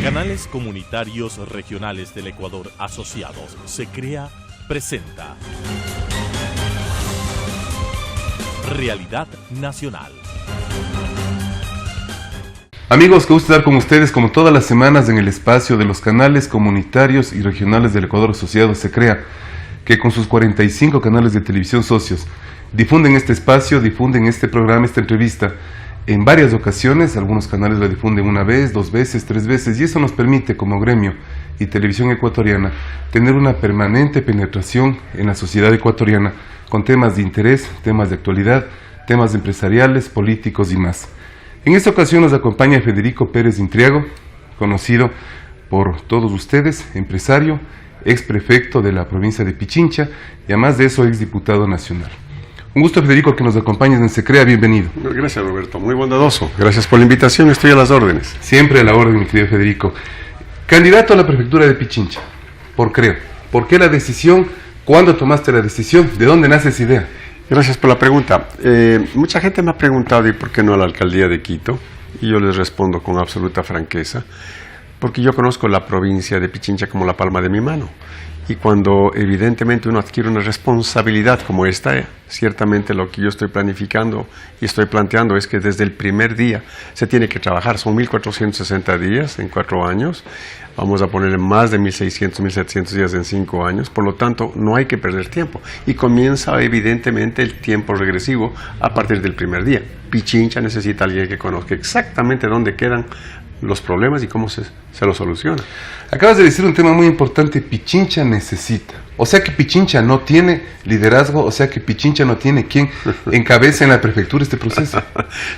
Canales Comunitarios Regionales del Ecuador Asociados, SECREA, presenta Realidad Nacional. Amigos, qué gusto estar con ustedes como todas las semanas en el espacio de los canales comunitarios y regionales del Ecuador Asociados, SECREA, que con sus 45 canales de televisión socios difunden este espacio, difunden este programa, esta entrevista en varias ocasiones. Algunos canales la difunden una vez, 2 veces, 3 veces, y eso nos permite como gremio y televisión ecuatoriana tener una permanente penetración en la sociedad ecuatoriana con temas de interés, temas de actualidad, temas empresariales, políticos y más. En esta ocasión nos acompaña Federico Pérez Intriago, conocido por todos ustedes, empresario, ex prefecto de la provincia de Pichincha y además de eso ex diputado nacional. Un gusto, Federico, que nos acompañes en SECREA, bienvenido. Gracias, Roberto, muy bondadoso. Gracias por la invitación, estoy a las órdenes. Siempre a la orden, mi querido Federico. Candidato a la prefectura de Pichincha, ¿por qué la decisión? ¿Cuándo tomaste la decisión? ¿De dónde nace esa idea? Gracias por la pregunta. Mucha gente me ha preguntado, ¿y por qué no a la alcaldía de Quito? Y yo les respondo con absoluta franqueza, porque yo conozco la provincia de Pichincha como la palma de mi mano. Y cuando evidentemente uno adquiere una responsabilidad como esta, ciertamente lo que yo estoy planificando y estoy planteando es que desde el primer día se tiene que trabajar. Son 1.460 días en 4 años. Vamos a ponerle más de 1.600, 1.700 días en 5 años. Por lo tanto, no hay que perder tiempo. Y comienza evidentemente el tiempo regresivo a partir del primer día. Pichincha necesita a alguien que conozca exactamente dónde quedan los problemas y cómo se los soluciona. Acabas de decir un tema muy importante: Pichincha necesita. O sea que Pichincha no tiene liderazgo, o sea que Pichincha no tiene quien encabece en la prefectura este proceso.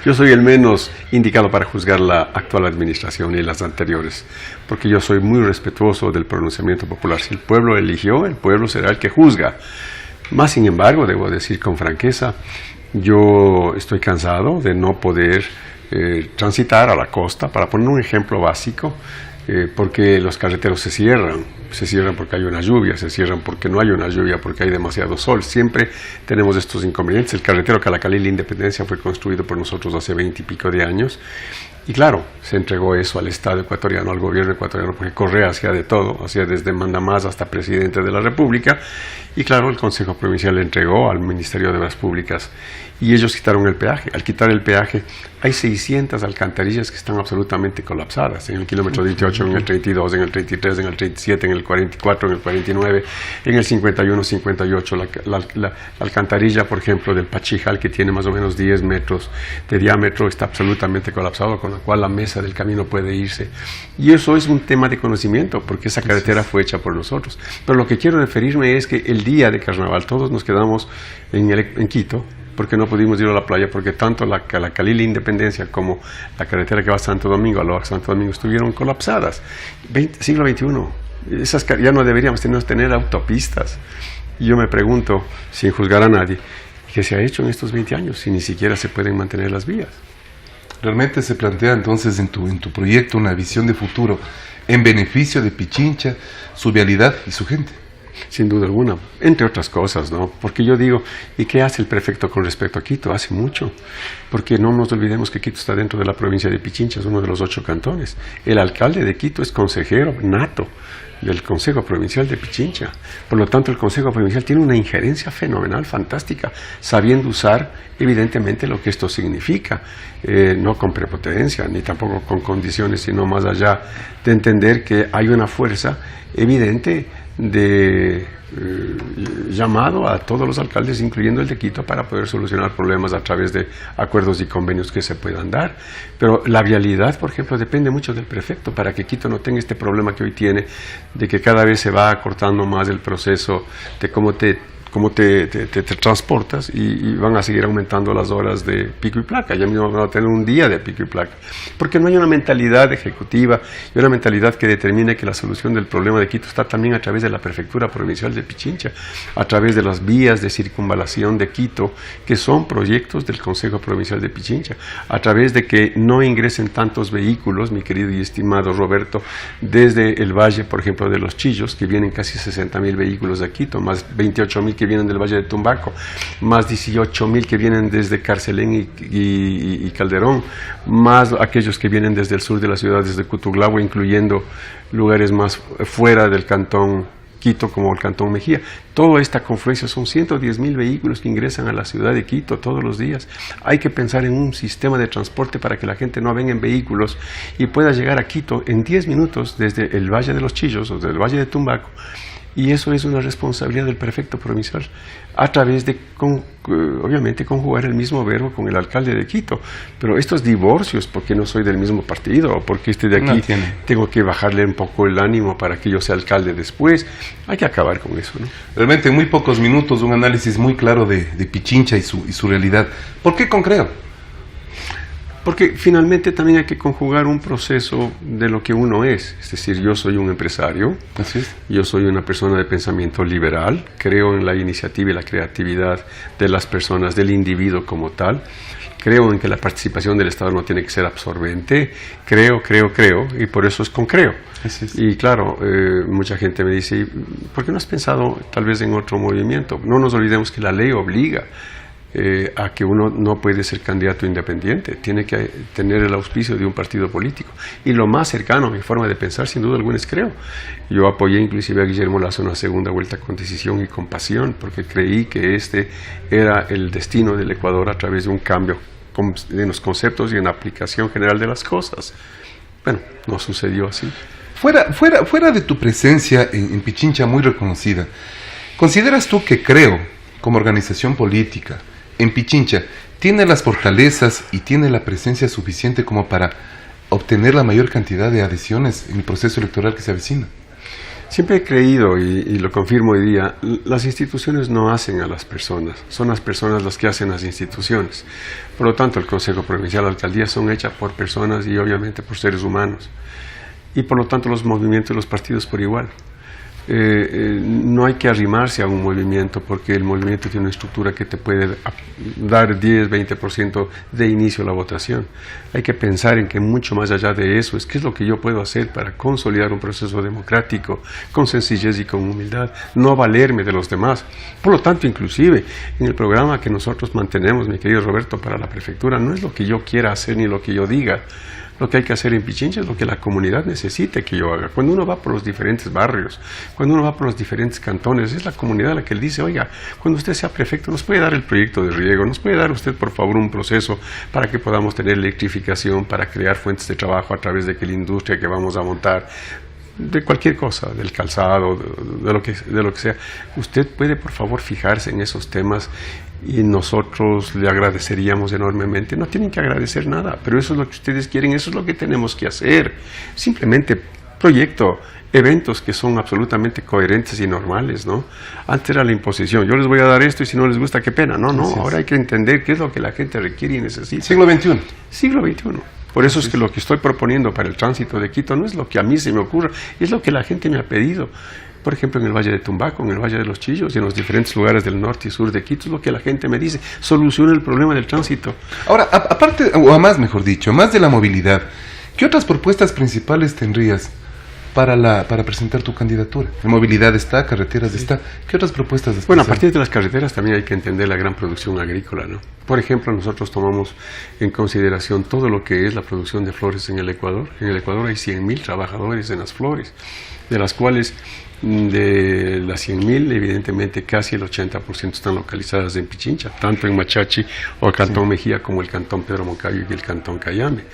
Yo soy el menos indicado para juzgar la actual administración y las anteriores, porque yo soy muy respetuoso del pronunciamiento popular. Si el pueblo eligió, el pueblo será el que juzga. Más sin embargo, debo decir con franqueza, yo estoy cansado de no poder transitar a la costa, para poner un ejemplo básico, porque los carreteros se cierran porque hay una lluvia, se cierran porque no hay una lluvia, porque hay demasiado sol. Siempre tenemos estos inconvenientes. El carretero Calacalí-La Independencia fue construido por nosotros hace 20 y pico de años, y claro, se entregó eso al Estado ecuatoriano, al gobierno ecuatoriano, porque Correa hacía de todo, hacía desde mandamás hasta presidente de la República, y claro, el Consejo Provincial le entregó al Ministerio de Obras Públicas, y ellos quitaron el peaje. Al quitar el peaje, hay 600 alcantarillas que están absolutamente colapsadas, en el kilómetro 18, en el 32, en el 33, en el 37, en el 44, en el 49, en el 51, 58, la alcantarilla, por ejemplo, del Pachijal, que tiene más o menos 10 metros de diámetro, está absolutamente colapsado, con lo cual la mesa del camino puede irse. Y eso es un tema de conocimiento, porque esa carretera fue hecha por nosotros. Pero lo que quiero referirme es que el día de carnaval todos nos quedamos en Quito, porque no pudimos ir a la playa, porque tanto la Calacalí-La Independencia como la carretera que va a Santo Domingo, a Loa Santo Domingo, estuvieron colapsadas. Siglo XXI, esas ya no deberíamos tener autopistas. Y yo me pregunto, sin juzgar a nadie, ¿qué se ha hecho en estos 20 años si ni siquiera se pueden mantener las vías? ¿Realmente se plantea entonces en tu proyecto una visión de futuro en beneficio de Pichincha, su vialidad y su gente? Sin duda alguna, entre otras cosas, ¿no? Porque yo digo, ¿y qué hace el prefecto con respecto a Quito? Hace mucho, porque no nos olvidemos que Quito está dentro de la provincia de Pichincha, es uno de los 8 cantones. El alcalde de Quito es consejero nato del Consejo Provincial de Pichincha. Por lo tanto, el Consejo Provincial tiene una injerencia fenomenal, fantástica, sabiendo usar evidentemente lo que esto significa, no con prepotencia, ni tampoco con condiciones, sino más allá de entender que hay una fuerza evidente de llamado a todos los alcaldes, incluyendo el de Quito, para poder solucionar problemas a través de acuerdos y convenios que se puedan dar. Pero la vialidad, por ejemplo, depende mucho del prefecto, para que Quito no tenga este problema que hoy tiene, de que cada vez se va acortando más el proceso de cómo te transportas, y van a seguir aumentando las horas de pico y placa. Ya mismo van a tener un día de pico y placa, porque no hay una mentalidad ejecutiva y una mentalidad que determine que la solución del problema de Quito está también a través de la prefectura provincial de Pichincha, a través de las vías de circunvalación de Quito, que son proyectos del Consejo Provincial de Pichincha, a través de que no ingresen tantos vehículos, mi querido y estimado Roberto, desde el valle, por ejemplo, de Los Chillos, que vienen casi 60.000 vehículos a Quito, más 28.000 que que vienen del Valle de Tumbaco, más 18.000 que vienen desde Carcelén y Calderón, más aquellos que vienen desde el sur de la ciudad, desde Cutuglagua, incluyendo lugares más fuera del cantón Quito, como el cantón Mejía. Toda esta confluencia son 110.000 vehículos que ingresan a la ciudad de Quito todos los días. Hay que pensar en un sistema de transporte para que la gente no venga en vehículos y pueda llegar a Quito en 10 minutos desde el Valle de los Chillos o desde el Valle de Tumbaco. Y eso es una responsabilidad del prefecto provincial, a través de, obviamente, conjugar el mismo verbo con el alcalde de Quito. Pero estos divorcios, porque no soy del mismo partido, o porque de aquí tengo que bajarle un poco el ánimo para que yo sea alcalde después, hay que acabar con eso, ¿no? Realmente, en muy pocos minutos, un análisis muy claro de Pichincha y su realidad. ¿Por qué Concreo? Porque finalmente también hay que conjugar un proceso de lo que uno es. Es decir, yo soy un empresario, así es. Yo soy una persona de pensamiento liberal, creo en la iniciativa y la creatividad de las personas, del individuo como tal. Creo en que la participación del Estado no tiene que ser absorbente. Creo, y por eso es Concreo. Así es. Y claro, mucha gente me dice, ¿por qué no has pensado tal vez en otro movimiento? No nos olvidemos que la ley obliga a que uno no puede ser candidato independiente, tiene que tener el auspicio de un partido político. Y lo más cercano a mi forma de pensar, sin duda alguna, es Creo. Yo apoyé inclusive a Guillermo Lazo en una segunda vuelta con decisión y con pasión, porque creí que este era el destino del Ecuador a través de un cambio en los conceptos y en la aplicación general de las cosas. Bueno, no sucedió así. Fuera de tu presencia en Pichincha muy reconocida, ¿consideras tú que Creo, como organización política, en Pichincha, tiene las fortalezas y tiene la presencia suficiente como para obtener la mayor cantidad de adhesiones en el proceso electoral que se avecina? Siempre he creído, y lo confirmo hoy día, las instituciones no hacen a las personas, son las personas las que hacen las instituciones. Por lo tanto, el Consejo Provincial, la alcaldía son hechas por personas y obviamente por seres humanos. Y por lo tanto los movimientos y los partidos por igual. No hay que arrimarse a un movimiento, porque el movimiento tiene una estructura que te puede dar 10, 20% de inicio a la votación. Hay que pensar en que mucho más allá de eso es qué es lo que yo puedo hacer para consolidar un proceso democrático con sencillez y con humildad, no valerme de los demás. Por lo tanto, inclusive en el programa que nosotros mantenemos, mi querido Roberto, para la prefectura, no es lo que yo quiera hacer ni lo que yo diga. Lo que hay que hacer en Pichincha es lo que la comunidad necesite que yo haga. Cuando uno va por los diferentes barrios, cuando uno va por los diferentes cantones, es la comunidad la que le dice, oiga, cuando usted sea prefecto, ¿nos puede dar el proyecto de riego? ¿Nos puede dar usted, por favor, un proceso para que podamos tener electrificación, para crear fuentes de trabajo a través de que la industria que vamos a montar, de cualquier cosa, del calzado, de lo que sea? Usted puede, por favor, fijarse en esos temas y nosotros le agradeceríamos enormemente. No tienen que agradecer nada, pero eso es lo que ustedes quieren, eso es lo que tenemos que hacer. Simplemente proyecto, eventos que son absolutamente coherentes y normales, ¿no? Antes era la imposición, yo les voy a dar esto y si no les gusta, qué pena. No, ahora hay que entender qué es lo que la gente requiere y necesita. Siglo XXI. Siglo XXI. Por eso es que lo que estoy proponiendo para el tránsito de Quito no es lo que a mí se me ocurra, es lo que la gente me ha pedido. Por ejemplo, en el Valle de Tumbaco, en el Valle de los Chillos y en los diferentes lugares del norte y sur de Quito, es lo que la gente me dice, soluciona el problema del tránsito. Ahora, aparte, o más mejor dicho, más de la movilidad, ¿qué otras propuestas principales tendrías para presentar tu candidatura? La movilidad está, carreteras está. ¿Qué otras propuestas están? Bueno, a partir de las carreteras también hay que entender la gran producción agrícola, ¿no? Por ejemplo, nosotros tomamos en consideración todo lo que es la producción de flores en el Ecuador. En el Ecuador hay 100.000 trabajadores en las flores, de las cuales de las 100.000, evidentemente casi el 80% están localizadas en Pichincha, tanto en Machachi o el Cantón Mejía como el Cantón Pedro Moncayo y el Cantón Cayambe.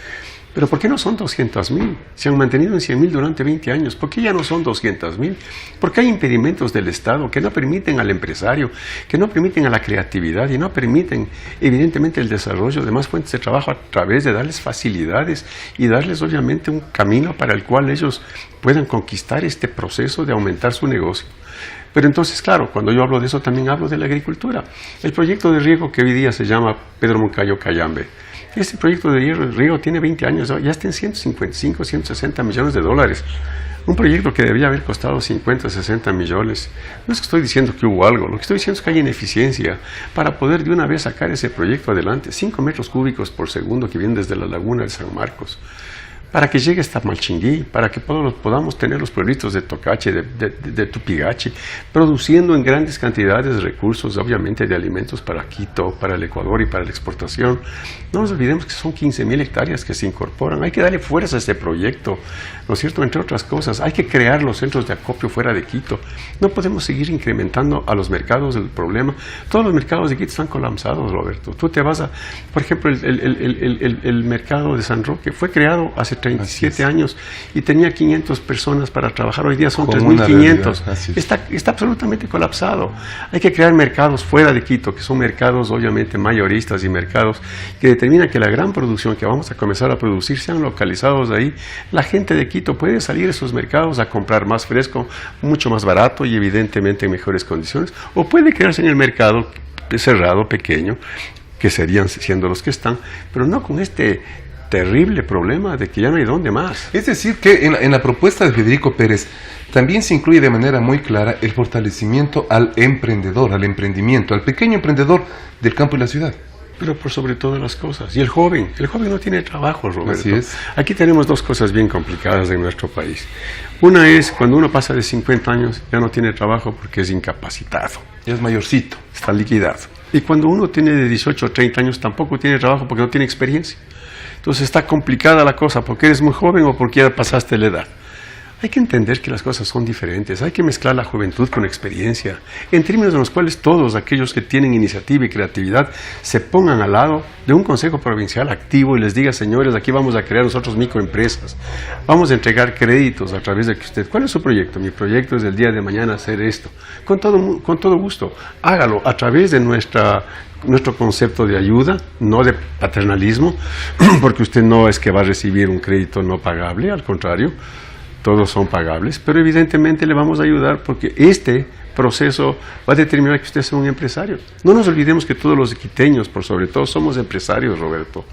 Pero ¿por qué no son 200.000? Se han mantenido en 100.000 durante 20 años. ¿Por qué ya no son 200.000? Porque hay impedimentos del Estado que no permiten al empresario, que no permiten a la creatividad y no permiten, evidentemente, el desarrollo de más fuentes de trabajo a través de darles facilidades y darles, obviamente, un camino para el cual ellos puedan conquistar este proceso de aumentar su negocio. Pero entonces, claro, cuando yo hablo de eso, también hablo de la agricultura. El proyecto de riego que hoy día se llama Pedro Moncayo Cayambe. Este proyecto de riego tiene 20 años, ya está en 155, 160 millones de dólares. Un proyecto que debía haber costado 50, 60 millones. No es que estoy diciendo que hubo algo, lo que estoy diciendo es que hay ineficiencia para poder de una vez sacar ese proyecto adelante. 5 metros cúbicos por segundo que vienen desde la laguna de San Marcos. para que llegue hasta Malchinguí, para que podamos tener los pueblitos de Tocache, de Tupigachi, produciendo en grandes cantidades de recursos, obviamente de alimentos para Quito, para el Ecuador y para la exportación. No nos olvidemos que son 15.000 hectáreas que se incorporan. Hay que darle fuerza a este proyecto, ¿no es cierto? Entre otras cosas, hay que crear los centros de acopio fuera de Quito. No podemos seguir incrementando a los mercados el problema. Todos los mercados de Quito están colapsados, Roberto. Tú te vas a, por ejemplo, el mercado de San Roque fue creado hace 37 años y tenía 500 personas para trabajar. Hoy día son 3.500. Está absolutamente colapsado. Hay que crear mercados fuera de Quito, que son mercados obviamente mayoristas y mercados que determinan que la gran producción que vamos a comenzar a producir sean localizados ahí. La gente de Quito puede salir a esos mercados a comprar más fresco, mucho más barato y evidentemente en mejores condiciones, o puede quedarse en el mercado cerrado, pequeño, que serían siendo los que están, pero no con este terrible problema de que ya no hay dónde más. Es decir, que en la propuesta de Federico Pérez también se incluye de manera muy clara el fortalecimiento al emprendedor, al emprendimiento, al pequeño emprendedor del campo y la ciudad. Pero por sobre todas las cosas. Y el joven no tiene trabajo, Roberto. Así es. Aquí tenemos dos cosas bien complicadas en nuestro país. Una es cuando uno pasa de 50 años ya no tiene trabajo porque es incapacitado. Ya es mayorcito. Está liquidado. Y cuando uno tiene de 18 o 30 años tampoco tiene trabajo porque no tiene experiencia. Entonces está complicada la cosa porque eres muy joven o porque ya pasaste la edad. Hay que entender que las cosas son diferentes, hay que mezclar la juventud con experiencia, en términos en los cuales todos aquellos que tienen iniciativa y creatividad se pongan al lado de un consejo provincial activo y les diga, señores, aquí vamos a crear nosotros microempresas, vamos a entregar créditos a través de que usted, ¿cuál es su proyecto? Mi proyecto es del día de mañana hacer esto, con todo gusto, hágalo a través de nuestro concepto de ayuda, no de paternalismo, porque usted no es que va a recibir un crédito no pagable, al contrario, todos son pagables, pero evidentemente le vamos a ayudar porque este proceso va a determinar que usted sea un empresario. No nos olvidemos que todos los quiteños, por sobre todo, somos empresarios, Roberto.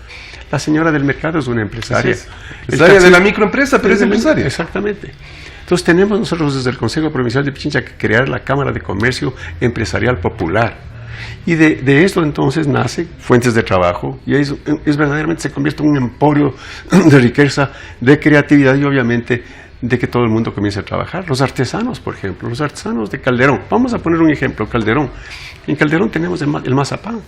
La señora del mercado es una empresaria. Sí, empresaria de la microempresa, pero es empresaria. Exactamente. Entonces tenemos nosotros desde el Consejo Provincial de Pichincha que crear la Cámara de Comercio Empresarial Popular. Y de esto entonces nace fuentes de trabajo y es verdaderamente se convierte en un emporio de riqueza, de creatividad y obviamente de que todo el mundo comience a trabajar. Los artesanos, por ejemplo, los artesanos de Calderón. Vamos a poner un ejemplo, Calderón. En Calderón tenemos el mazapán.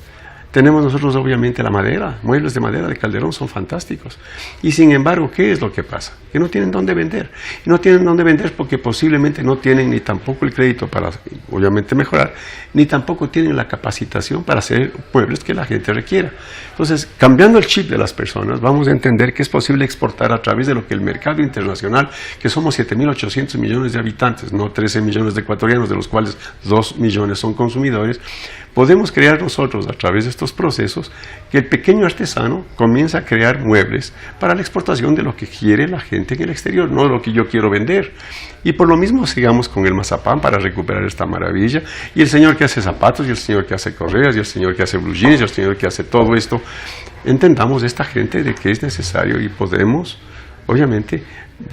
Tenemos nosotros obviamente la madera, muebles de madera de Calderón son fantásticos. Y sin embargo, ¿qué es lo que pasa? Que no tienen dónde vender. Y no tienen dónde vender porque posiblemente no tienen ni tampoco el crédito para obviamente mejorar, ni tampoco tienen la capacitación para hacer muebles que la gente requiera. Entonces, cambiando el chip de las personas, vamos a entender que es posible exportar a través de lo que el mercado internacional, que somos 7.800 millones de habitantes, no 13 millones de ecuatorianos, de los cuales 2 millones son consumidores, podemos crear nosotros a través de estos procesos que el pequeño artesano comienza a crear muebles para la exportación de lo que quiere la gente en el exterior, no de lo que yo quiero vender. Y por lo mismo sigamos con el mazapán para recuperar esta maravilla, y el señor que hace zapatos, y el señor que hace correas, y el señor que hace blue jeans, y el señor que hace todo esto. Entendamos de esta gente de que es necesario y podemos, obviamente,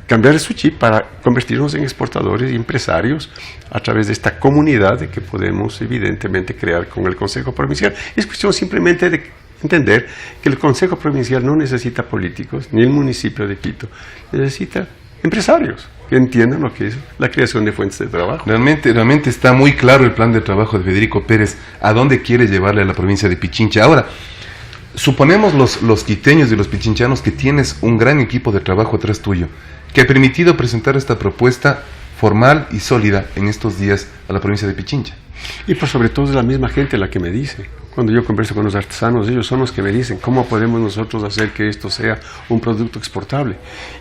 cambiar su chip para convertirnos en exportadores y empresarios a través de esta comunidad de que podemos evidentemente crear con el Consejo Provincial. Es cuestión simplemente de entender que el Consejo Provincial no necesita políticos, ni el municipio de Quito, necesita empresarios que entiendan lo que es la creación de fuentes de trabajo. Realmente está muy claro el plan de trabajo de Federico Pérez, a dónde quiere llevarle a la provincia de Pichincha. Ahora, suponemos los quiteños y los pichinchanos que tienes un gran equipo de trabajo atrás tuyo, que ha permitido presentar esta propuesta formal y sólida en estos días a la provincia de Pichincha. Y por sobre todo es la misma gente la que me dice. Cuando yo converso con los artesanos, ellos son los que me dicen cómo podemos nosotros hacer que esto sea un producto exportable.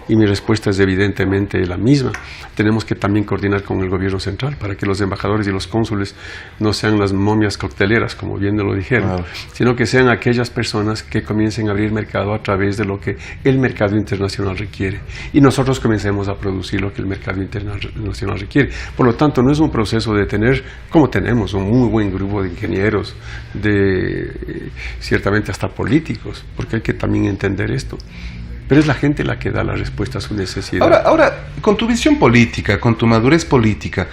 Y mi respuesta es evidentemente la misma. Tenemos que también coordinar con el gobierno central para que los embajadores y los cónsules no sean las momias cocteleras, como bien lo dijeron, sino que sean aquellas personas que comiencen a abrir mercado a través de lo que el mercado internacional requiere. Y nosotros comencemos a producir lo que el mercado internacional requiere. Por lo tanto, no es un proceso de tener, como tenemos, un muy buen grupo de ingenieros, ciertamente hasta políticos, porque hay que también entender esto. Pero es la gente la que da la respuesta a su necesidad. Ahora, con tu visión política, con tu madurez política,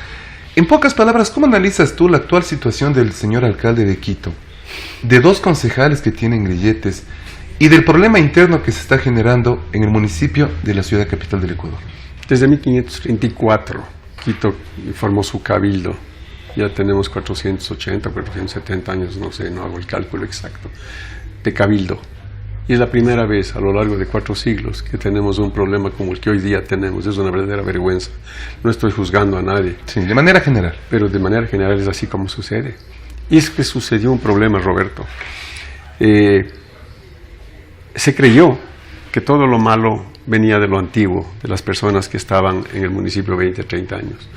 en pocas palabras, ¿cómo analizas tú la actual situación del señor alcalde de Quito, de dos concejales que tienen grilletes y del problema interno que se está generando en el municipio de la ciudad capital del Ecuador. Desde 1534, Quito formó su cabildo. Ya tenemos 480, 470 años, no sé, no hago el cálculo exacto, de cabildo. Y es la primera vez a lo largo de 4 siglos que tenemos un problema como el que hoy día tenemos. Es una verdadera vergüenza. No estoy juzgando a nadie. Sí, de manera general. Pero de manera general es así como sucede. Y es que sucedió un problema, Roberto. Se creyó que todo lo malo venía de lo antiguo, de las personas que estaban en el municipio 20, 30 años.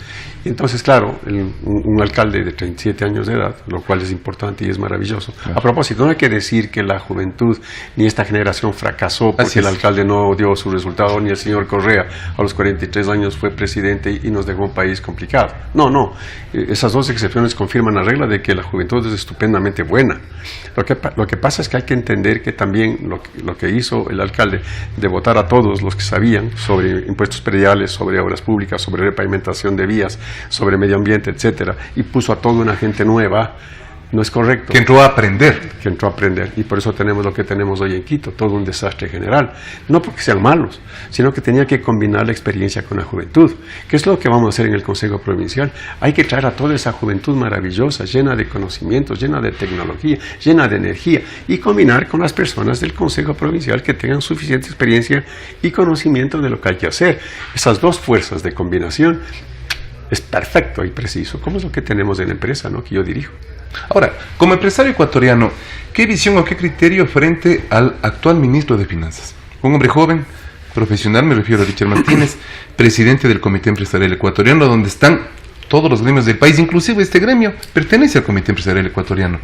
Y entonces, claro, un alcalde de 37 años de edad, lo cual es importante y es maravilloso. Claro. A propósito, no hay que decir que la juventud ni esta generación fracasó porque el alcalde no dio su resultado, ni el señor Correa a los 43 años fue presidente y nos dejó un país complicado. No, no. Esas dos excepciones confirman la regla de que la juventud es estupendamente buena. Lo que pasa es que hay que entender que también lo que hizo el alcalde de votar a todos los que sabían sobre impuestos prediales, sobre obras públicas, sobre repavimentación de vías, sobre medio ambiente, etcétera, y puso a toda una gente nueva, no es correcto. Que entró a aprender. Que entró a aprender, y por eso tenemos lo que tenemos hoy en Quito, todo un desastre general. No porque sean malos, sino que tenía que combinar la experiencia con la juventud, que es lo que vamos a hacer en el Consejo Provincial. Hay que traer a toda esa juventud maravillosa, llena de conocimientos, llena de tecnología, llena de energía, y combinar con las personas del Consejo Provincial que tengan suficiente experiencia y conocimiento de lo que hay que hacer. Esas dos fuerzas de combinación es perfecto y preciso, como es lo que tenemos en la empresa, ¿no?, que yo dirijo. Ahora, como empresario ecuatoriano, ¿qué visión o qué criterio frente al actual ministro de Finanzas? Un hombre joven, profesional, me refiero a Richard Martínez, presidente del Comité Empresarial Ecuatoriano, donde están todos los gremios del país, inclusive este gremio pertenece al Comité Empresarial Ecuatoriano.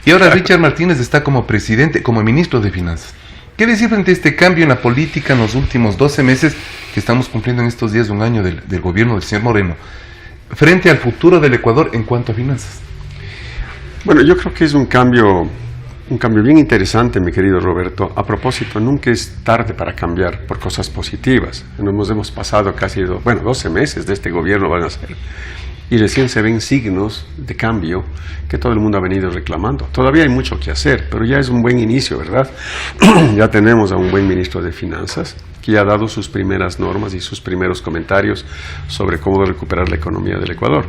Y ahora Richard Martínez está como presidente, como ministro de Finanzas. ¿Qué decir frente a este cambio en la política en los últimos 12 meses que estamos cumpliendo en estos días, un año del gobierno del señor Moreno, frente al futuro del Ecuador en cuanto a finanzas? Bueno, yo creo que es un cambio bien interesante, mi querido Roberto. A propósito, nunca es tarde para cambiar por cosas positivas. Hemos pasado casi 12 meses de este gobierno van a ser, y recién se ven signos de cambio que todo el mundo ha venido reclamando. Todavía hay mucho que hacer, pero ya es un buen inicio, ¿verdad? Ya tenemos a un buen ministro de Finanzas que ya ha dado sus primeras normas y sus primeros comentarios sobre cómo recuperar la economía del Ecuador.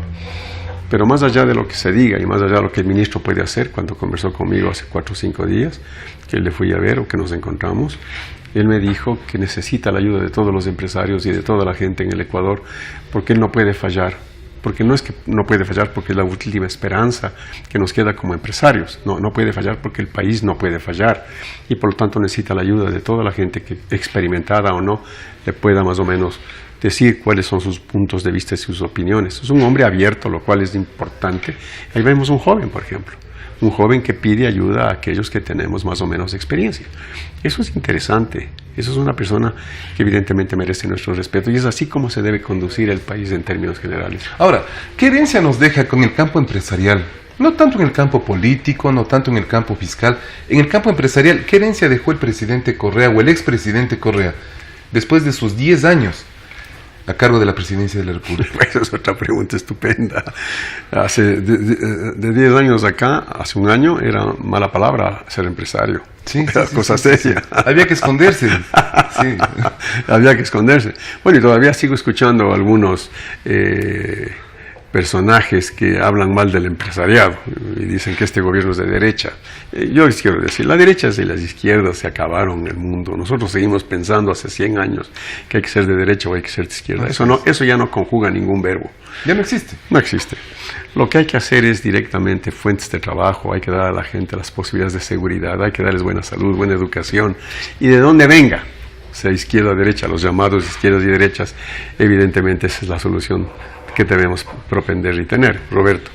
Pero más allá de lo que se diga y más allá de lo que el ministro puede hacer, cuando conversó conmigo hace 4 o 5 días, que le fui a ver o que nos encontramos, él me dijo que necesita la ayuda de todos los empresarios y de toda la gente en el Ecuador, porque él no puede fallar. Porque no es que no puede fallar porque es la última esperanza que nos queda como empresarios. No puede fallar porque el país no puede fallar. Y por lo tanto necesita la ayuda de toda la gente que, experimentada o no, le pueda más o menos decir cuáles son sus puntos de vista y sus opiniones. Es un hombre abierto, lo cual es importante. Ahí vemos un joven, por ejemplo. Un joven que pide ayuda a aquellos que tenemos más o menos experiencia. Eso es interesante. Eso es una persona que evidentemente merece nuestro respeto y es así como se debe conducir el país en términos generales. Ahora, ¿qué herencia nos deja con el campo empresarial? No tanto en el campo político, no tanto en el campo fiscal. En el campo empresarial, ¿qué herencia dejó el presidente Correa o el expresidente Correa después de sus 10 años a cargo de la presidencia de la República? Esa es otra pregunta estupenda. Hace de 10 años acá, hace un año, era mala palabra ser empresario. Sí, era cosa seria. Sí. Había que esconderse. Sí. Había que esconderse. Bueno, y todavía sigo escuchando algunos personajes que hablan mal del empresariado y dicen que este gobierno es de derecha. Yo les quiero decir, la derecha y las izquierdas se acabaron en el mundo. Nosotros seguimos pensando hace 100 años que hay que ser de derecha o hay que ser de izquierda. Eso ya no conjuga ningún verbo. Ya no existe. No existe. Lo que hay que hacer es directamente fuentes de trabajo, hay que dar a la gente las posibilidades de seguridad, hay que darles buena salud, buena educación, y de donde venga, sea izquierda o derecha, los llamados izquierdas y derechas, evidentemente esa es la solución que debemos propender y tener, Roberto.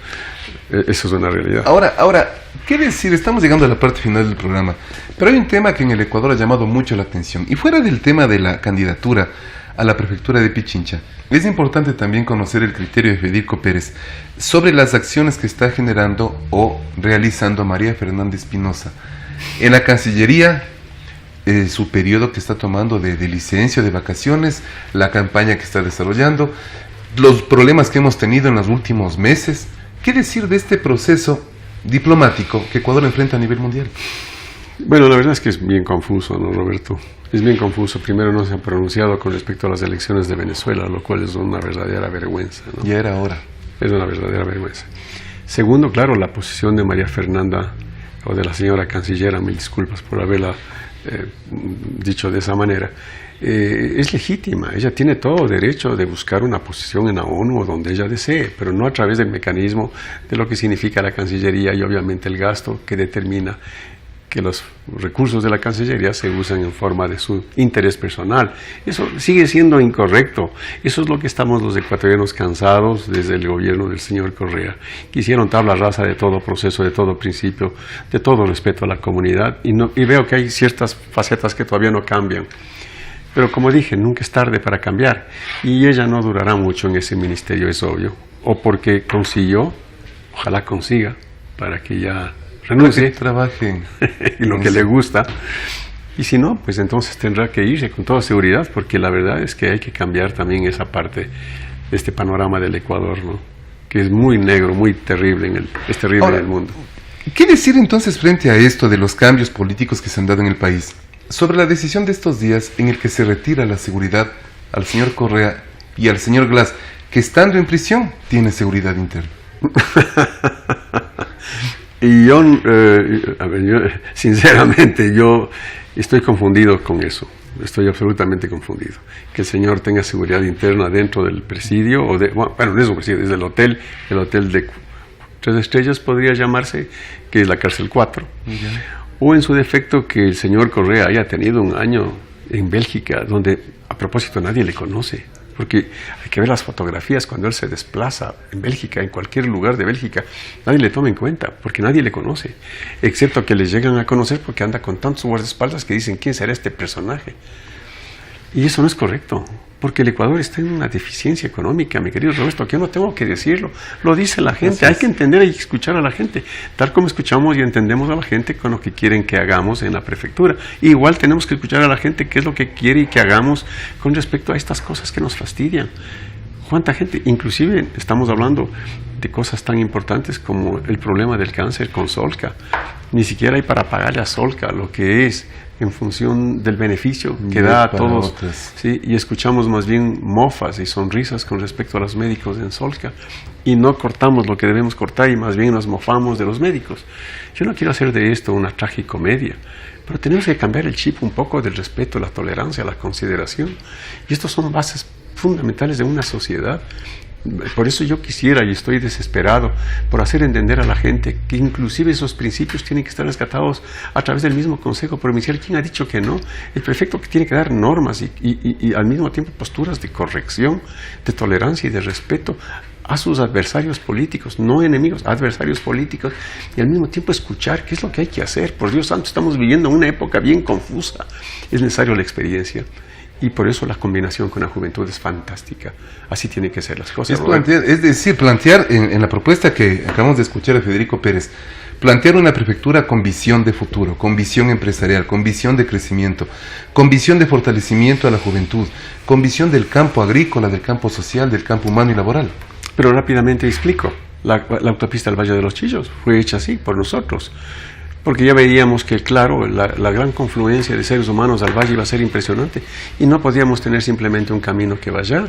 Eso es una realidad. Ahora, ¿qué decir? Estamos llegando a la parte final del programa, pero hay un tema que en el Ecuador ha llamado mucho la atención, y fuera del tema de la candidatura a la prefectura de Pichincha, es importante también conocer el criterio de Federico Pérez sobre las acciones que está generando o realizando María Fernanda Espinosa en la Cancillería, su periodo que está tomando de licencia, de vacaciones, la campaña que está desarrollando, los problemas que hemos tenido en los últimos meses. ¿Qué decir de este proceso diplomático que Ecuador enfrenta a nivel mundial? Bueno, la verdad es que es bien confuso, ¿no, Roberto? Es bien confuso. Primero, no se han pronunciado con respecto a las elecciones de Venezuela, lo cual es una verdadera vergüenza, ¿no? Ya era hora. Es una verdadera vergüenza. Segundo, claro, la posición de María Fernanda, o de la señora canciller, mil disculpas por haberla dicho de esa manera, es legítima. Ella tiene todo derecho de buscar una posición en la ONU o donde ella desee, pero no a través del mecanismo de lo que significa la Cancillería y obviamente el gasto que determina que los recursos de la Cancillería se usan en forma de su interés personal. Eso sigue siendo incorrecto. Eso es lo que estamos los ecuatorianos cansados desde el gobierno del señor Correa. Quisieron tabla rasa de todo proceso, de todo principio, de todo respeto a la comunidad, y veo que hay ciertas facetas que todavía no cambian. Pero como dije, nunca es tarde para cambiar, y ella no durará mucho en ese ministerio, es obvio, o porque consiguió, ojalá consiga, para que ya renuncie, trabajen y lo que le gusta, y si no, pues entonces tendrá que irse con toda seguridad, porque la verdad es que hay que cambiar también esa parte de este panorama del Ecuador, ¿no? Que es muy negro, muy terrible, es terrible en el mundo. ¿Qué decir entonces frente a esto de los cambios políticos que se han dado en el país? Sobre la decisión de estos días en el que se retira la seguridad al señor Correa y al señor Glass, que estando en prisión tiene seguridad interna. Y yo, sinceramente, yo estoy confundido con eso. Estoy absolutamente confundido. Que el señor tenga seguridad interna dentro del presidio, bueno, no es un presidio, es el hotel de 3 estrellas podría llamarse, que es la cárcel 4. O en su defecto que el señor Correa haya tenido un año en Bélgica, donde a propósito nadie le conoce. Porque hay que ver las fotografías cuando él se desplaza en Bélgica, en cualquier lugar de Bélgica, nadie le toma en cuenta, porque nadie le conoce, excepto que le llegan a conocer porque anda con tantos guardaespaldas que dicen, ¿quién será este personaje? Y eso no es correcto, porque el Ecuador está en una deficiencia económica, mi querido Roberto, que yo no tengo que decirlo, lo dice la gente, hay que entender y escuchar a la gente, tal como escuchamos y entendemos a la gente con lo que quieren que hagamos en la prefectura. Y igual tenemos que escuchar a la gente qué es lo que quiere y que hagamos con respecto a estas cosas que nos fastidian. ¿Cuánta gente? Inclusive estamos hablando de cosas tan importantes como el problema del cáncer con Solca. Ni siquiera hay para pagarle a Solca lo que es en función del beneficio que da a todos, ¿sí? Y escuchamos más bien mofas y sonrisas con respecto a los médicos en Solca, y no cortamos lo que debemos cortar y más bien nos mofamos de los médicos. Yo no quiero hacer de esto una tragicomedia, pero tenemos que cambiar el chip un poco del respeto, la tolerancia, la consideración, y estos son bases fundamentales de una sociedad. Por eso yo quisiera y estoy desesperado por hacer entender a la gente que inclusive esos principios tienen que estar rescatados a través del mismo Consejo Provincial. ¿Quién ha dicho que no? El prefecto que tiene que dar normas y al mismo tiempo posturas de corrección, de tolerancia y de respeto a sus adversarios políticos, no enemigos, adversarios políticos, y al mismo tiempo escuchar qué es lo que hay que hacer. Por Dios santo, estamos viviendo una época bien confusa. Es necesario la experiencia. Y por eso la combinación con la juventud es fantástica. Así tienen que ser las cosas. Es decir, plantear en la propuesta que acabamos de escuchar a Federico Pérez, plantear una prefectura con visión de futuro, con visión empresarial, con visión de crecimiento, con visión de fortalecimiento a la juventud, con visión del campo agrícola, del campo social, del campo humano y laboral. Pero rápidamente explico. La autopista del Valle de los Chillos fue hecha así por nosotros. Porque ya veíamos que, claro, la gran confluencia de seres humanos al valle iba a ser impresionante y no podíamos tener simplemente un camino que vaya.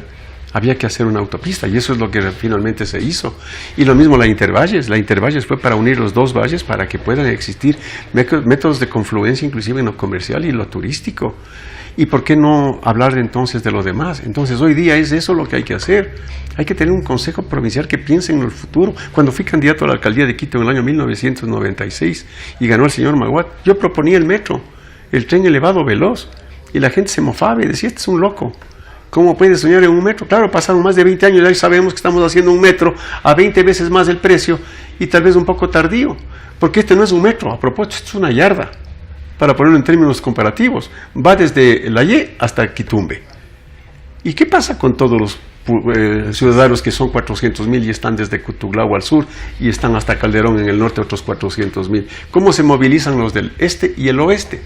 Había que hacer una autopista y eso es lo que finalmente se hizo. Y lo mismo la Intervalles. La Intervalles fue para unir los dos valles para que puedan existir métodos de confluencia inclusive en lo comercial y lo turístico. ¿Y por qué no hablar entonces de lo demás? Entonces hoy día es eso lo que hay que hacer. Hay que tener un consejo provincial que piense en el futuro. Cuando fui candidato a la alcaldía de Quito en el año 1996 y ganó el señor Maguad, yo proponía el metro, el tren elevado veloz, y la gente se mofaba y decía, este es un loco. ¿Cómo puede soñar en un metro? Claro, pasaron más de 20 años y hoy sabemos que estamos haciendo un metro a 20 veces más el precio y tal vez un poco tardío, porque este no es un metro, a propósito, esto es una yarda. Para ponerlo en términos comparativos, va desde La Y hasta Quitumbe. ¿Y qué pasa con todos los ciudadanos que son 400,000 y están desde Cutuglao al sur y están hasta Calderón en el norte otros 400,000? ¿Cómo se movilizan los del este y el oeste?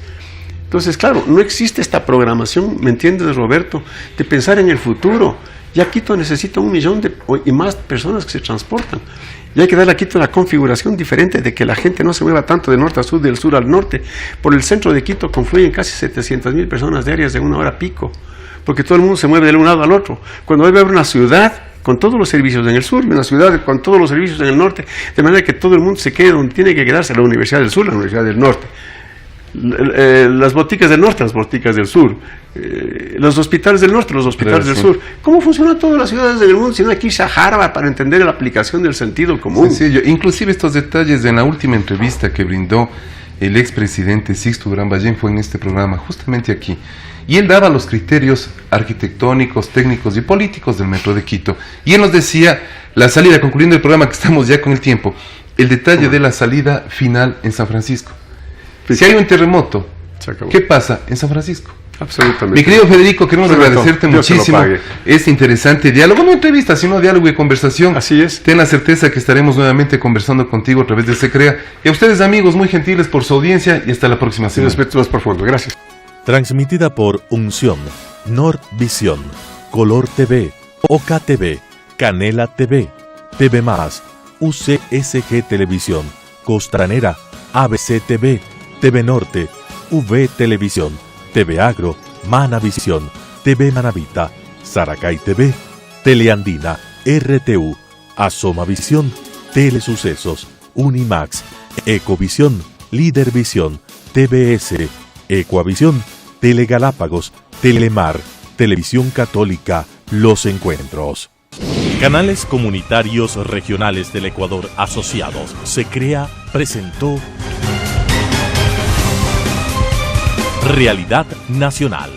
Entonces, claro, no existe esta programación, ¿me entiendes, Roberto?, de pensar en el futuro. Ya Quito necesita 1 millón y más personas que se transportan. Y hay que darle a Quito una configuración diferente de que la gente no se mueva tanto de norte a sur, del sur al norte. Por el centro de Quito confluyen casi 700.000 personas diarias de una hora pico, porque todo el mundo se mueve de un lado al otro. Cuando debe haber una ciudad con todos los servicios en el sur y una ciudad con todos los servicios en el norte, de manera que todo el mundo se quede donde tiene que quedarse, la Universidad del Sur, la Universidad del Norte. Las boticas del norte, las boticas del sur, los hospitales del norte, los hospitales del sur. ¿Cómo funcionan todas las ciudades del mundo si no hay que irse a Harvard para entender la aplicación del sentido común? Sencillo. Inclusive estos detalles en la última entrevista que brindó el expresidente Sixto Durán Ballén fue en este programa, justamente aquí. Y él daba los criterios arquitectónicos, técnicos y políticos del Metro de Quito. Y él nos decía, la salida, concluyendo el programa que estamos ya con el tiempo, el detalle de la salida final en San Francisco. Si hay un terremoto, ¿qué pasa en San Francisco? Absolutamente. Mi querido Federico, queremos agradecerte muchísimo este interesante diálogo, no entrevista, sino diálogo y conversación. Así es. Ten la certeza que estaremos nuevamente conversando contigo a través de Se Crea. Y a ustedes, amigos, muy gentiles por su audiencia y hasta la próxima semana. Respeto más profundo. Gracias. Transmitida por Unción, Nordvisión, Color TV, Oca TV, Canela TV, TV+, UCSG Televisión, Costranera, ABC TV, TV Norte, V Televisión, TV Agro, Manavisión, TV Manavita, Saracay TV, Teleandina, RTU, Asomavisión, Telesucesos, Unimax, Ecovisión, Lídervisión, TVS, Ecuavisión, Telegalápagos, Telemar, Televisión Católica, Los Encuentros. Canales comunitarios regionales del Ecuador asociados. Se Crea presentó Realidad Nacional.